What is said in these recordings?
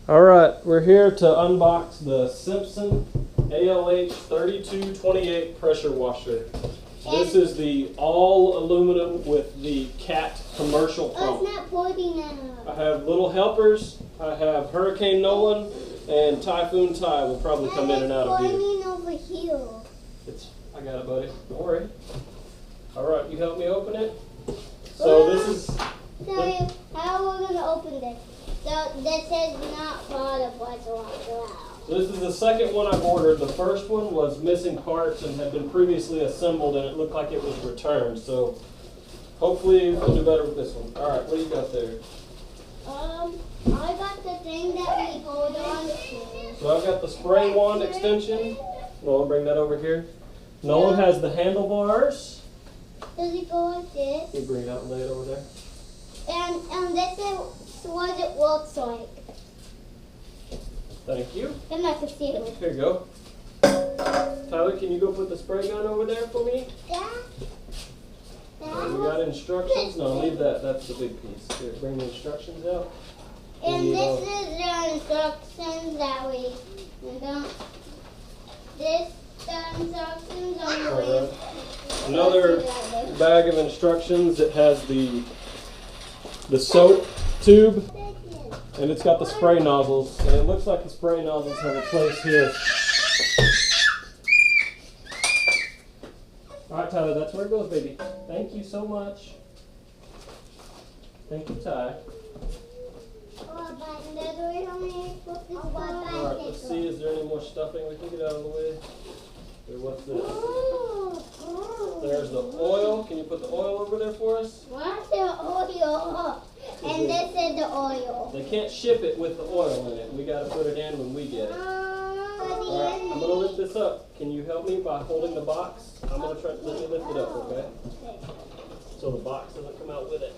Alright, we're here to unbox the Simpson ALH 3228 pressure washer. This is the all aluminum with the cat commercial pump. It's not pointing at us. I have little helpers. I have Hurricane Nolan and Typhoon Ty will probably come in and out of here. It's pointing over here. I got it, buddy. Don't worry. Alright, you help me open it? So this is... So how are we going to open this? So this is not part of what's allowed. So this is the second one I've ordered. The first one was missing parts and had been previously assembled and it looked like it was returned. So hopefully we'll do better with this one. Alright, what do you got there? I got the thing that we hold on to. So I've got the spray wand extension. Nolan, bring that over here. Nolan has the handlebars. Does it go like this? Can you bring it out and lay it over there? And this is what it looks like. Thank you. And like a seal. Here you go. Tyler, can you go put the spray gun over there for me? Yeah. We got instructions. No, leave that. That's the big piece. Here, bring the instructions out. And this is the instructions that we don't. This the instructions on the way. Another bag of instructions. It has the soap tube, and it's got the spray nozzles. And it looks like the spray nozzles have a place here. All right, Tyler, that's where it goes, baby. Thank you so much. Thank you, Ty. All right, let's see. Is there any more stuffing we can get out of the way? Here, what's this? There's the oil. Can you put the oil over there for us? What's the oil? And this is the oil. They can't ship it with the oil in it. We got to put it in when we get it. All right, I'm going to lift this up. Can you help me by holding the box? I'm going to try to let me lift it up, okay? So the box doesn't come out with it.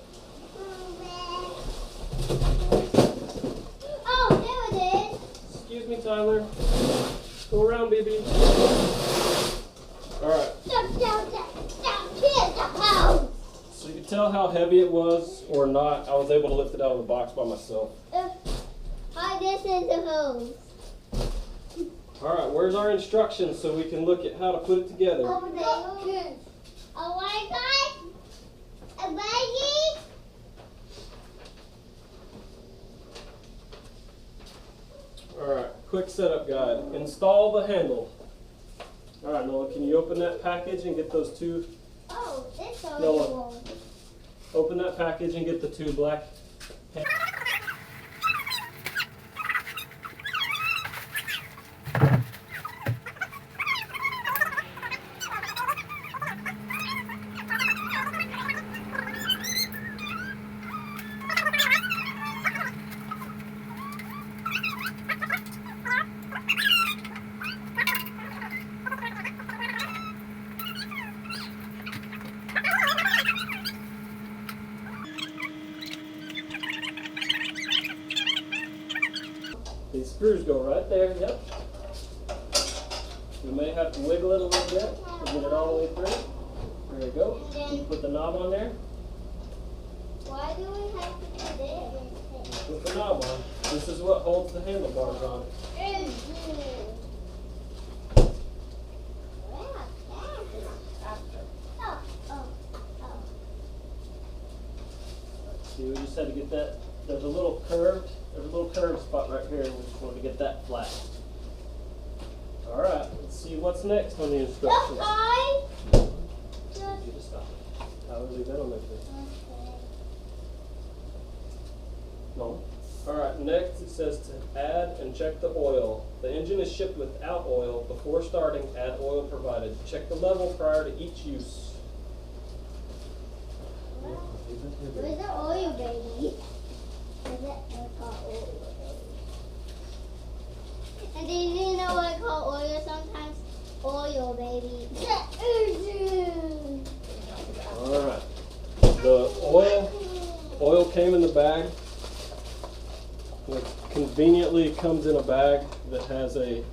Oh, there it is. Excuse me, Tyler. Go around, baby. All right. Here's the hose. So you can tell how heavy it was or not. I was able to lift it out of the box by myself. Hi, this is the hose. All right, where's our instructions so we can look at how to put it together? Over there. Oh my God. A baggie. All right, quick setup guide. Install the handle. All right, Noah, can you open that package and get those two? Oh, this Noah, oil. open that package and get the two black. These screws go right there, yep. We may have to wiggle it a little bit to get it all the way through. There we go. You put the knob on there. Why do we have to do this? Put the knob on. This is what holds the handlebars on. See, we just had to get that. There's a little curved spot right here. We just wanted to get that flat. All right, let's see what's next on the instructions. You just stop it. I will leave that on there too. No. All right, next it says to add and check the oil. The engine is shipped without oil. Before starting, add oil provided. Check the level prior to each use. Where's the oil, baby? Where's that oil, baby? And did you know what I call oil sometimes? Oil, baby. All right. The oil came in the bag. It conveniently comes in a bag that has a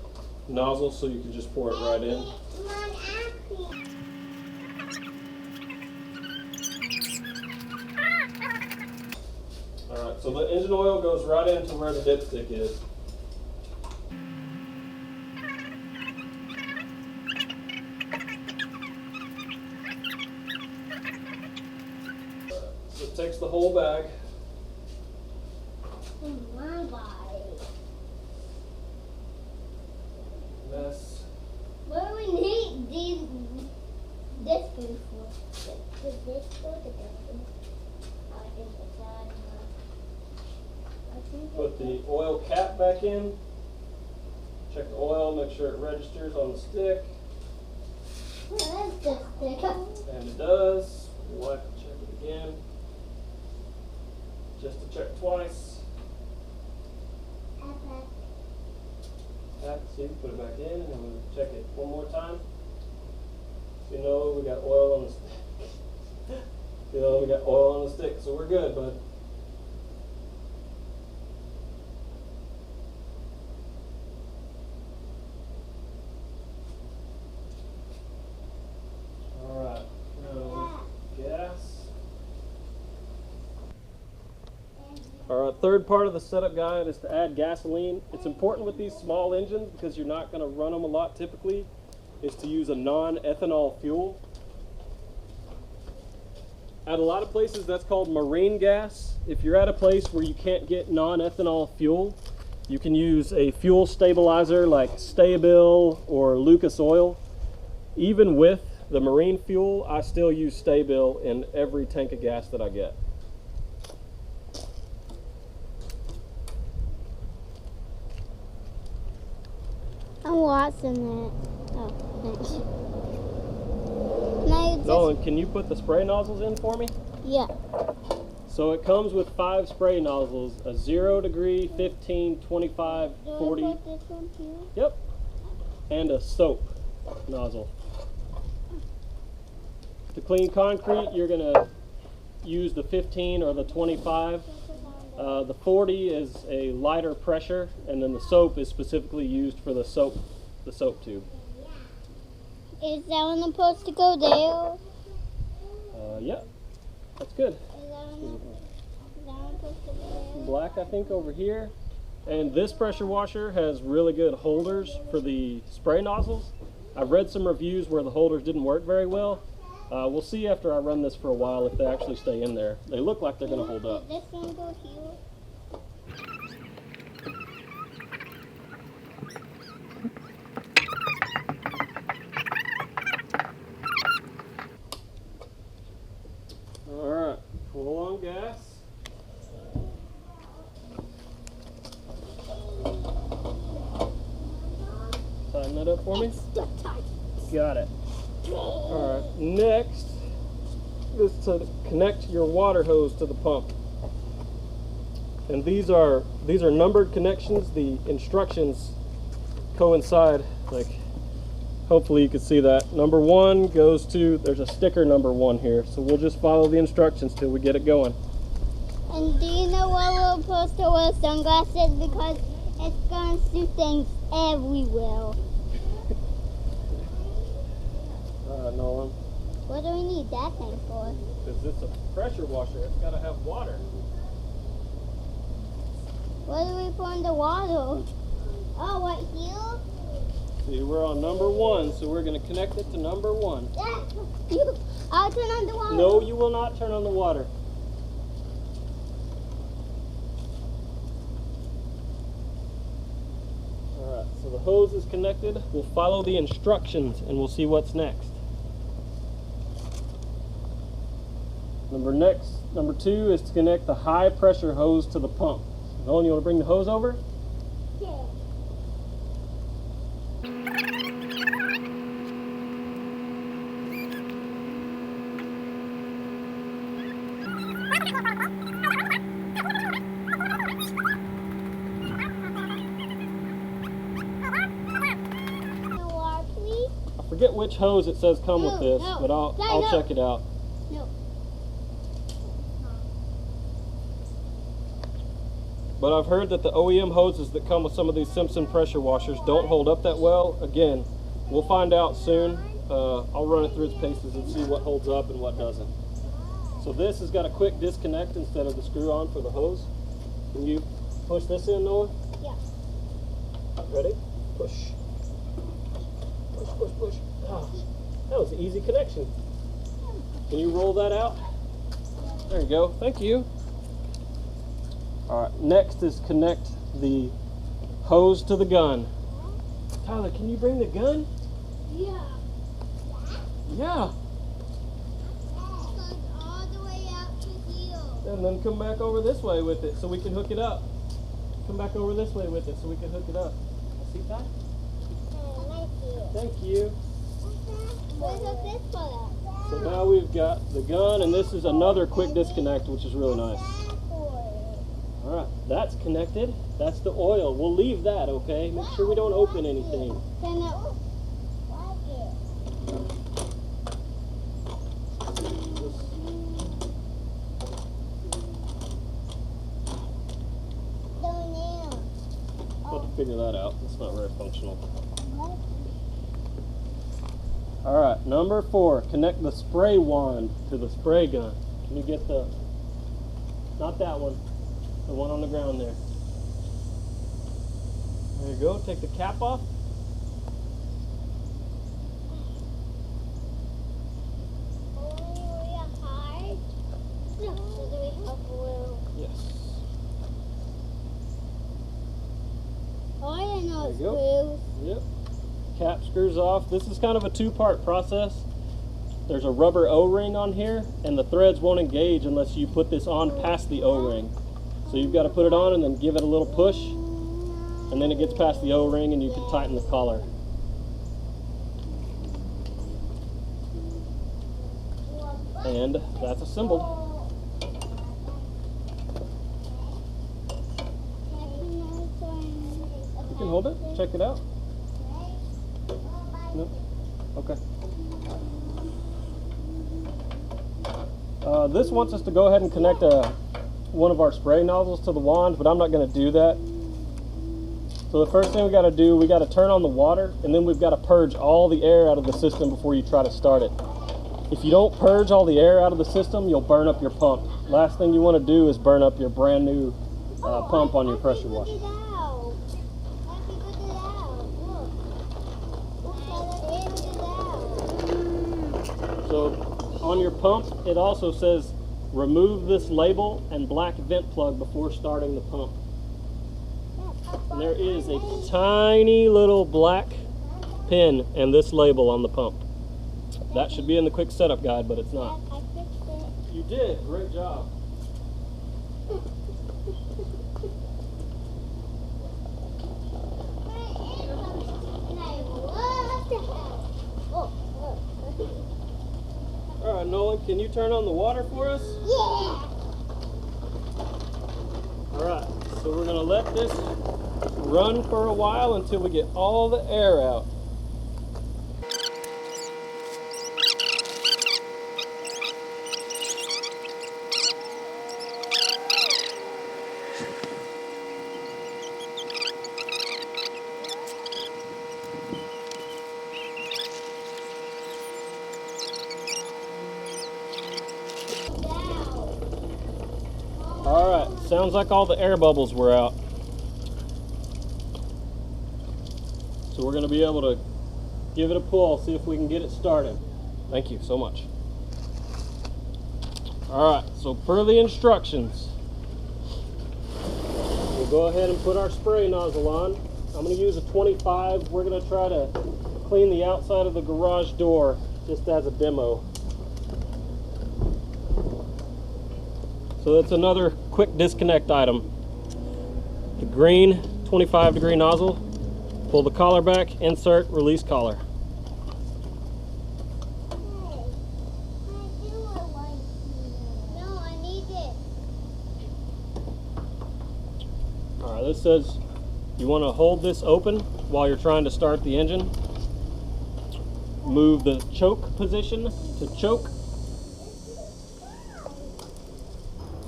nozzle, so you can just pour it right in. so the engine oil goes right into where the dipstick is. So it takes the whole bag. My body. Mess. What do we need this food for? This for the Put the oil cap back in. Check the oil, make sure it registers on the stick. Where's the stick? And it does. We'll have to check it again. Just to check twice. Tap, see, put it back in, and then we'll check it one more time. So you know we got oil on the stick. You know we got oil on the stick, so we're good, bud. Alright, now gas. Our third part of the setup guide is to add gasoline. It's important with these small engines because you're not going to run them a lot typically, is to use a non-ethanol fuel. At a lot of places that's called marine gas. If you're at a place where you can't get non-ethanol fuel, you can use a fuel stabilizer like Stabil or Lucas Oil. Even with the marine fuel, I still use Stabil in every tank of gas that I get. I'm watching it. Oh, thanks. Nolan, can you put the spray nozzles in for me? Yeah. So it comes with 5 spray nozzles, a 0 degree, 15, 25, 40. Do I put this one here? Yep. And a soap nozzle. To clean concrete, you're going to use the 15 or the 25. The 40 is a lighter pressure, and then the soap is specifically used for the soap tube. Is that one supposed to go there? Yeah, that's good. Is that one supposed to go there? Black, I think, over here. And this pressure washer has really good holders for the spray nozzles. I've read some reviews where the holders didn't work very well. We'll see after I run this for a while if they actually stay in there. They look like they're going to hold up. This one go here? Alright, full on gas. Tighten that up for me. Got it. Alright, next is to connect your water hose to the pump. And these are numbered connections. The instructions coincide, like hopefully you can see that. Number 1 goes to, there's a sticker number 1 here, so we'll just follow the instructions till we get it going. And do you know why we're supposed to wear sunglasses? Because it's going to shoot things everywhere. Nolan. What do we need that thing for? Because it's a pressure washer, it's got to have water. What do we put in the water? Oh, right here? See, we're on number 1, so we're going to connect it to number 1. I'll turn on the water. No, you will not turn on the water. Alright, so the hose is connected. We'll follow the instructions and we'll see what's next. Number 2 is to connect the high pressure hose to the pump. Nolan, you want to bring the hose over? Yeah. I forget which hose it says come with this, but I'll check it out. No. But I've heard that the OEM hoses that come with some of these Simpson pressure washers don't hold up that well. Again, we'll find out soon. I'll run it through its paces and see what holds up and what doesn't. So this has got a quick disconnect instead of the screw on for the hose. Can you push this in, Noah? Yeah. Ready? Push. Push, push, push. Ah, that was an easy connection. Can you roll that out? There you go. Thank you. All right, next is connect the hose to the gun. Tyler, can you bring the gun? Yeah. Yeah. Goes all the way out to here. And then come back over this way with it so we can hook it up. Come back over this way with it so we can hook it up. See that? Thank you. Where's the fifth one? So now we've got the gun, and this is another quick disconnect, which is really nice. All right, that's connected. That's the oil. We'll leave that, okay? Make sure we don't open anything. Then it We'll have to figure that out. It's not very functional. All right, number 4, connect the spray wand to the spray gun. Can you get the, not that one, the one on the ground there. There you go, take the cap off. Yes. Oh, I didn't know There you go. screws. Yep. Cap screws off. This is kind of a 2-part process. There's a rubber O-ring on here, and the threads won't engage unless you put this on past the O-ring. So you've got to put it on and then give it a little push, and then it gets past the O-ring and you can tighten the collar. And that's assembled. You can hold it, check it out. No? Okay. This wants us to go ahead and connect one of our spray nozzles to the wand, but I'm not going to do that. So the first thing we got to do, we got to turn on the water, and then we've got to purge all the air out of the system before you try to start it. If you don't purge all the air out of the system, you'll burn up your pump. Last thing you want to do is burn up your brand new pump on your pressure washer. So on your pump, it also says remove this label and black vent plug before starting the pump. And there is a tiny little black pin and this label on the pump. That should be in the quick setup guide, but it's not. I fixed it. You did, great job. All right, Nolan, can you turn on the water for us? Yeah. All right, so we're gonna let this run for a while until we get all the air out. All right, sounds like all the air bubbles were out. So we're gonna be able to give it a pull, see if we can get it started. Thank you so much. All right, so per the instructions, we'll go ahead and put our spray nozzle on. I'm gonna use a 25. We're gonna try to clean the outside of the garage door just as a demo. So that's another quick disconnect item. The green 25-degree nozzle. Pull the collar back, insert, release collar. No, I need it. All right, this says you want to hold this open while you're trying to start the engine. Move the choke position to choke.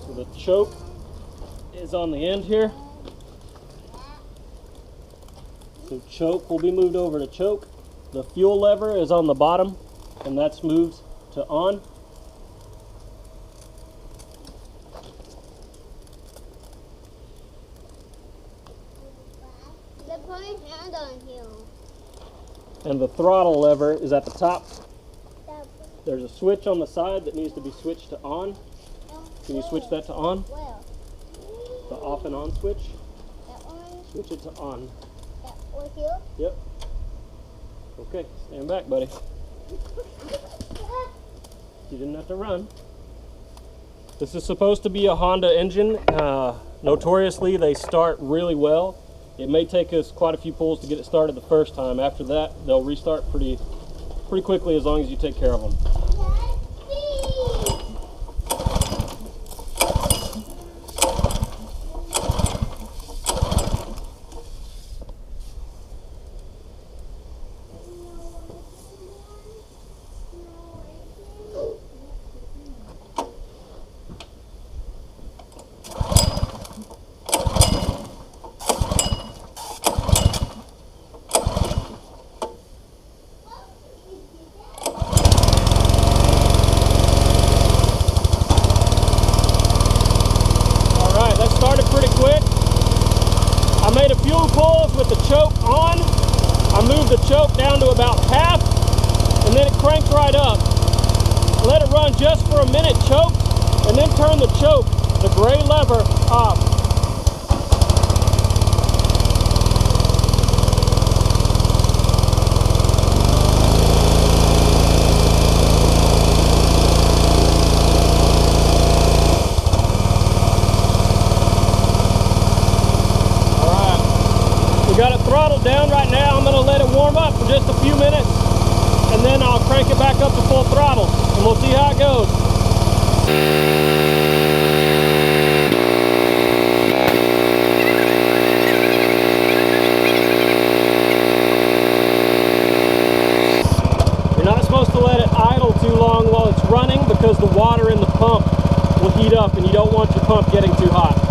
So the choke is on the end here. So choke will be moved over to choke. The fuel lever is on the bottom, and that's moved to on. put his hand on him. And the throttle lever is at the top. There's a switch on the side that needs to be switched to on. Can you switch that to on? Where? The off and on switch. That one? Switch it to on. That one here? Yep. Okay, stand back, buddy. You didn't have to run. This is supposed to be a Honda engine. Notoriously, they start really well. It may take us quite a few pulls to get it started the first time. After that, they'll restart pretty quickly as long as you take care of them. I made a few pulls with the choke on. I moved the choke down to about half, and then it cranked right up. Let it run just for a minute, choked, and then turn the choke, the gray lever, off. Got it throttled down right now. I'm going to let it warm up for just a few minutes, and then I'll crank it back up to full throttle, and we'll see how it goes. You're not supposed to let it idle too long while it's running, because the water in the pump will heat up, and you don't want your pump getting too hot.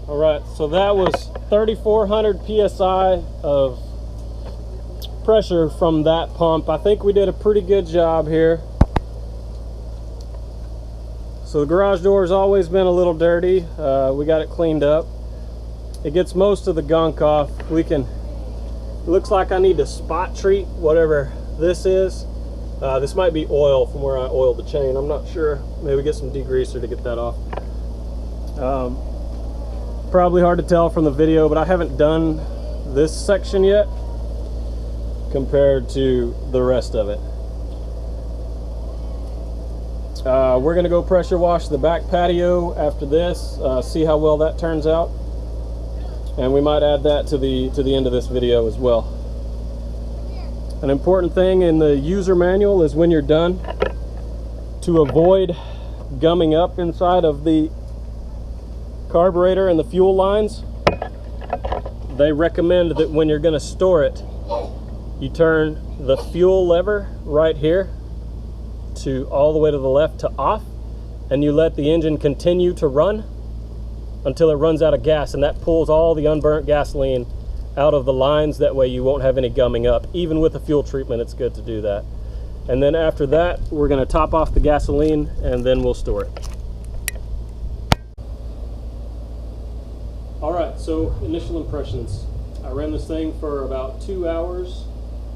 Alright, so that was 3,400 PSI of pressure from that pump. I think we did a pretty good job here. So the garage door has always been a little dirty. We got it cleaned up. It gets most of the gunk off. It looks like I need to spot treat whatever this is. This might be oil from where I oiled the chain. I'm not sure. Maybe get some degreaser to get that off. Probably hard to tell from the video, but I haven't done this section yet compared to the rest of it. We're going to go pressure wash the back patio after this, see how well that turns out, and we might add that to the end of this video as well. An important thing in the user manual is when you're done, to avoid gumming up inside of the carburetor and the fuel lines. They recommend that when you're going to store it, you turn the fuel lever right here to all the way to the left to off, and you let the engine continue to run until it runs out of gas, and that pulls all the unburnt gasoline out of the lines. That way you won't have any gumming up. Even with the fuel treatment, it's good to do that. And then after that, we're going to top off the gasoline, and then we'll store it. Alright, so initial impressions. I ran this thing for about 2 hours.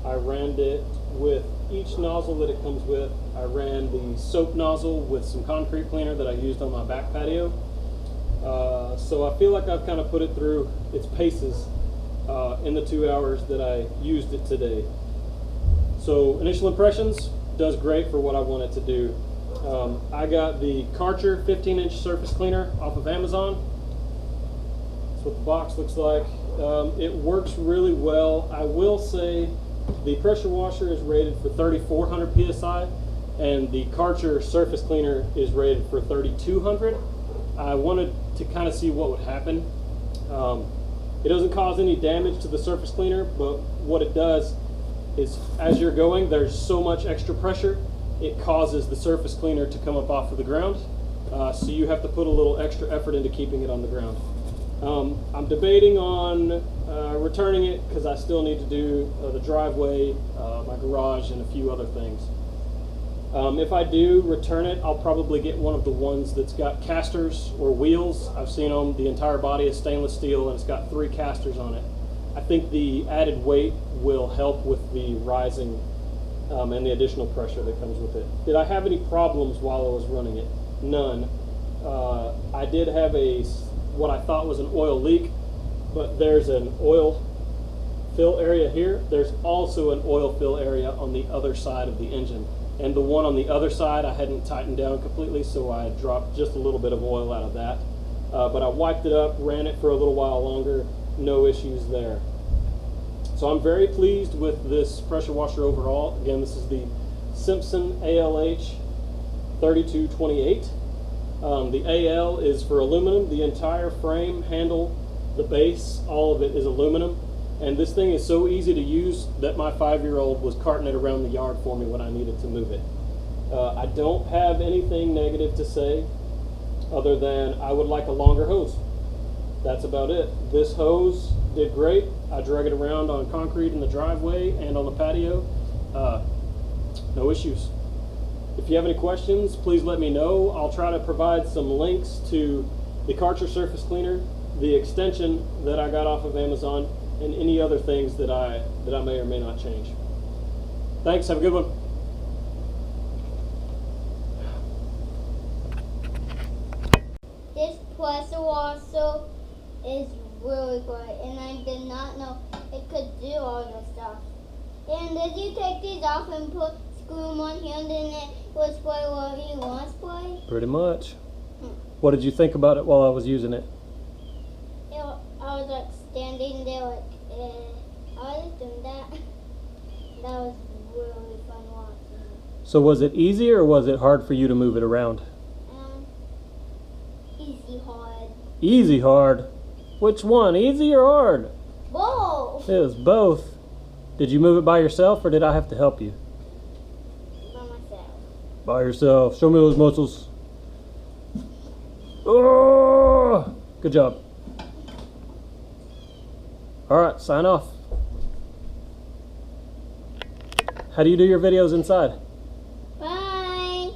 I ran it with each nozzle that it comes with. I ran the soap nozzle with some concrete cleaner that I used on my back patio. So I feel like I've kind of put it through its paces in the 2 hours that I used it today. So initial impressions, does great for what I want it to do. I got the Karcher 15-inch surface cleaner off of Amazon. That's what the box looks like. It works really well. I will say the pressure washer is rated for 3,400 PSI and the Karcher surface cleaner is rated for 3,200. I wanted to kind of see what would happen. It doesn't cause any damage to the surface cleaner, but what it does is as you're going, there's so much extra pressure, it causes the surface cleaner to come up off of the ground. So you have to put a little extra effort into keeping it on the ground. I'm debating on returning it because I still need to do the driveway, my garage, and a few other things. If I do return it, I'll probably get one of the ones that's got casters or wheels. I've seen them, the entire body is stainless steel and it's got 3 casters on it. I think the added weight will help with the rising and the additional pressure that comes with it. Did I have any problems while I was running it? None. I did have what I thought was an oil leak, but there's an oil fill area here. There's also an oil fill area on the other side of the engine. And the one on the other side I hadn't tightened down completely, so I dropped just a little bit of oil out of that. But I wiped it up, ran it for a little while longer, no issues there. So I'm very pleased with this pressure washer overall. Again, this is the Simpson ALH 3228. The AL is for aluminum. The entire frame, handle, the base, all of it is aluminum. And this thing is so easy to use that my 5-year-old was carting it around the yard for me when I needed to move it. I don't have anything negative to say other than I would like a longer hose. That's about it. This hose did great. I drag it around on concrete in the driveway and on the patio. No issues. If you have any questions, please let me know. I'll try to provide some links to the Karcher surface cleaner, the extension that I got off of Amazon, and any other things that I may or may not change. Thanks, have a good one. This pressure washer is really good, and I did not know it could do all this stuff. And did you take these off and screw them on here, and then it will spray what you want to spray? Pretty much. What did you think about it while I was using it? I was like standing there like, I was doing that. That was really fun watching. So was it easy or was it hard for you to move it around? Easy hard. Easy hard? Which one, easy or hard? Both. It was both. Did you move it by yourself or did I have to help you? By myself. By yourself. Show me those muscles. Oh, good job. All right, sign off. How do you do your videos inside? Bye.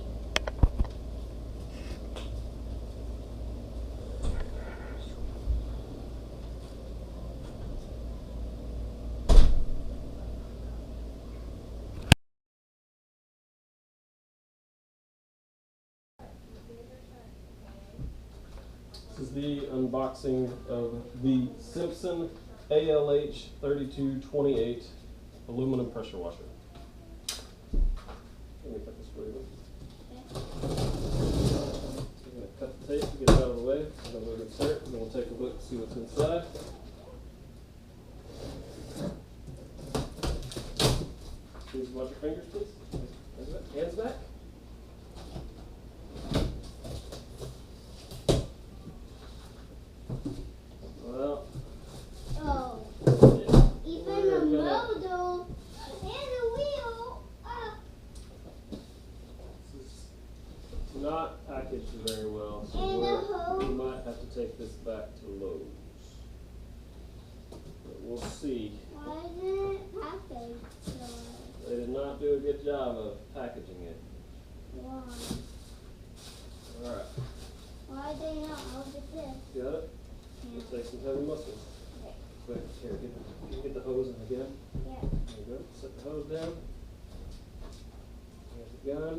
This is the unboxing of the Simpson ALH 3228 aluminum pressure washer. Let me cut this for you. So we're going to cut the tape to get it out of the way, and then we'll insert, and then we'll take a look and see what's inside. Please watch your fingers, please. Hands back. Well, Oh. yeah. Even the model and the wheel. This is not packaged very well, so And the hose. we might have to take this back to Lowe's. But we'll see. Why isn't it packaged? They did not do a good job of packaging it. Why? Alright, Why did they not hold the tip? got it? Looks like some heavy muscles. Okay. Quick, here, can you get the hose in again? Yeah. There you go. Set the hose down. Here's the gun.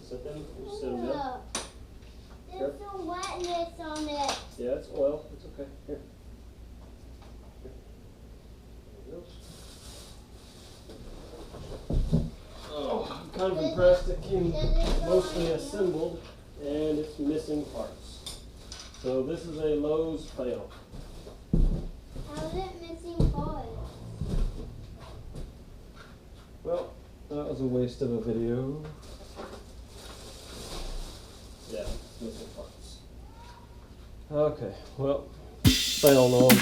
Set them. Just set them down. Ugh. There's some wetness on it. Yeah, it's oil. It's okay. Here. Here. There you go. Oh, I'm kind of impressed. It came mostly assembled and it's missing parts. So this is a Lowe's fail. How's it missing parts? Well, that was a waste of a video. Yeah, it's missing parts. Okay, well, fail on.